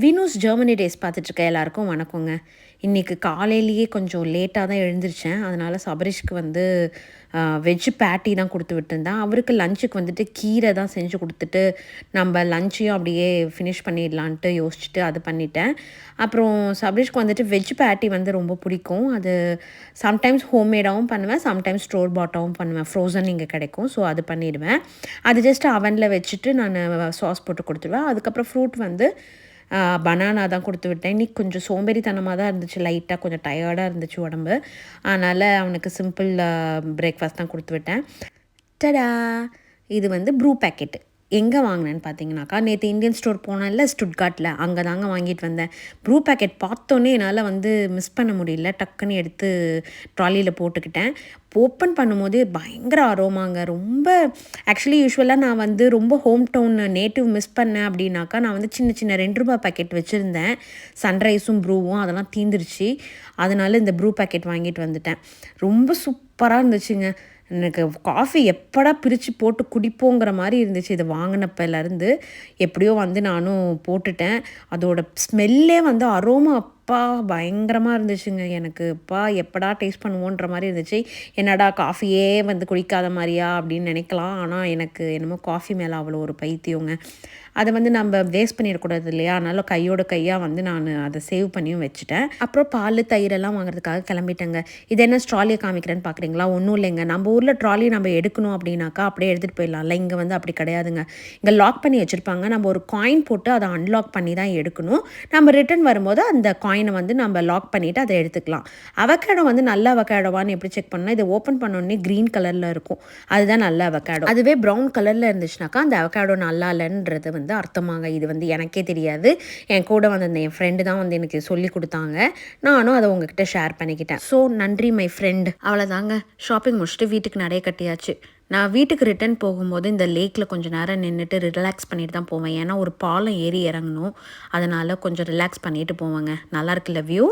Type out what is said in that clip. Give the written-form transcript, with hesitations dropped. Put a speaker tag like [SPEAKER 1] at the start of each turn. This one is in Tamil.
[SPEAKER 1] வினூஸ் ஜெர்மனி டேஸ் பார்த்துட்ருக்க எல்லாருக்கும் வணக்கங்க. இன்றைக்கி காலையிலேயே கொஞ்சம் லேட்டாக தான் எழுந்திரிச்சேன். அதனால் சபரீஷ்க்கு வந்து வெஜ் பேட்டி தான் கொடுத்து விட்டுருந்தேன். அவருக்கு லஞ்சுக்கு வந்துட்டு கீரை தான் செஞ்சு கொடுத்துட்டு நம்ம லஞ்சையும் அப்படியே ஃபினிஷ் பண்ணிடலான்ட்டு யோசிச்சுட்டு அது பண்ணிட்டேன். அப்புறம் சபரீஷ்க்கு வந்துட்டு வெஜ் பேட்டி வந்து ரொம்ப பிடிக்கும். அது சம்டைம்ஸ் ஹோம்மேடாகவும் பண்ணுவேன், சம்டைம்ஸ் ஸ்டோர் பாட்டாகவும் பண்ணுவேன். ஃப்ரோசன் இங்கே கிடைக்கும், ஸோ அது பண்ணிவிடுவேன். அது ஜஸ்ட் அவனில் வச்சுட்டு நான் சாஸ் போட்டு கொடுத்துருவேன். அதுக்கப்புறம் ஃப்ரூட் வந்து பனானா தான் கொடுத்து விட்டேன். இன்றைக்கி கொஞ்சம் சோம்பேறித்தனமாக தான் இருந்துச்சு, லைட்டாக கொஞ்சம் டயர்டாக இருந்துச்சு உடம்பு. அதனால் அவனுக்கு சிம்பிள் பிரேக்ஃபாஸ்ட் தான் கொடுத்து விட்டேன். டடா! இது வந்து ப்ரூ பேக்கெட்டு. எங்கே வாங்கினேன்னு பார்த்தீங்கன்னாக்கா, நேற்று இந்தியன் ஸ்டோர் போனேன்ல ஸ்டுட்கார்ட்டில், அங்கே தாங்க வாங்கிட்டு வந்தேன். ப்ரூ பேக்கெட் பார்த்தோன்னே என்னால் வந்து மிஸ் பண்ண முடியல. டக்குன்னு எடுத்து ட்ராலியில் போட்டுக்கிட்டேன். ஓப்பன் பண்ணும்போதே பயங்கர அரோமாங்க. ரொம்ப ஆக்சுவலி யூஸ்வலாக நான் வந்து ரொம்ப ஹோம் டவுன் நேட்டிவ் மிஸ் பண்ணேன் அப்படின்னாக்கா, நான் வந்து சின்ன சின்ன ₹2 பேக்கெட் வச்சுருந்தேன். சன்ரைஸும் ப்ரூவும் அதெல்லாம் தீந்துருச்சு. அதனால இந்த ப்ரூ பேக்கெட் வாங்கிட்டு வந்துட்டேன். ரொம்ப சூப்பராக இருந்துச்சுங்க. எனக்கு காஃபி எப்படா பிரித்து போட்டு குடிப்போங்கிற மாதிரி இருந்துச்சு. இதை வாங்கினப்பலேருந்து எப்படியோ வந்து நானும் போட்டுட்டேன். அதோட ஸ்மெல்லே வந்து அரோமா அப்பா பயங்கரமாக இருந்துச்சுங்க. எனக்கு அப்பா எப்படா டேஸ்ட் பண்ணுவோன்ற மாதிரி இருந்துச்சு. என்னடா காஃபியே வந்து குடிக்காத மாதிரியா அப்படின்னு நினைக்கலாம். ஆனால் எனக்கு என்னமோ காஃபி மேலே அவ்வளோ ஒரு பைத்தியங்க. அதை வந்து நம்ம வேஸ்ட் பண்ணிடக்கூடாது இல்லையா? அதனால் கையோட கையாக வந்து நான் அதை சேவ் பண்ணியும் வச்சுட்டேன். அப்புறம் பால் தயிரெல்லாம் வாங்குறதுக்காக கிளம்பிட்டேங்க. இது என்ன ட்ராலியை காமிக்கிறேன்னு பார்க்குறீங்களா? ஒன்றும் இல்லைங்க. நம்ம ஊரில் ட்ராலி நம்ம எடுக்கணும் அப்படின்னாக்கா அப்படியே எடுத்துகிட்டு போயிடலாம்ல. இங்கே வந்து அப்படி கிடையாதுங்க. இங்கே லாக் பண்ணி வச்சுருப்பாங்க. நம்ம ஒரு காயின் போட்டு அதை அன்லாக் பண்ணி தான் எடுக்கணும். நம்ம ரிட்டர்ன் வரும்போது அந்த காயினை வந்து நம்ம லாக் பண்ணிவிட்டு அதை எடுத்துக்கலாம். அவகேடோ வந்து நல்ல அவகேடோவான்னு எப்படி செக் பண்ணால், இதை ஓப்பன் பண்ணோடனே க்ரீன் கலரில் இருக்கும். அதுதான் நல்ல அவகேடோ. அதுவே ப்ரௌன் கலரில் இருந்துச்சுனாக்கா அந்த அவகேடோ நல்லா இல்லைன்றது வந்து அர்த்தமாங்க. இது வந்து எனக்கே தெரியாது. என் கூட வந்து என் ஃப்ரெண்டு தான் வந்து எனக்கு சொல்லி கொடுத்தாங்க. நானும் அதை உங்ககிட்ட ஷேர் பண்ணிக்கிட்டேன். ஸோ நன்றி மை ஃப்ரெண்ட். அவ்வளோதாங்க. ஷாப்பிங் முடிச்சுட்டு வீட்டுக்கு நிறைய கட்டியாச்சு. நான் வீட்டுக்கு ரிட்டர்ன் போகும்போது இந்த லேக்கில் கொஞ்சம் நேரம் நின்றுட்டு ரிலாக்ஸ் பண்ணிட்டு தான் போவேன். ஏன்னா ஒரு பாலம் ஏறி இறங்கணும். அதனால் கொஞ்சம் ரிலாக்ஸ் பண்ணிட்டு போவேங்க. நல்லா இருக்குல்ல வியூ?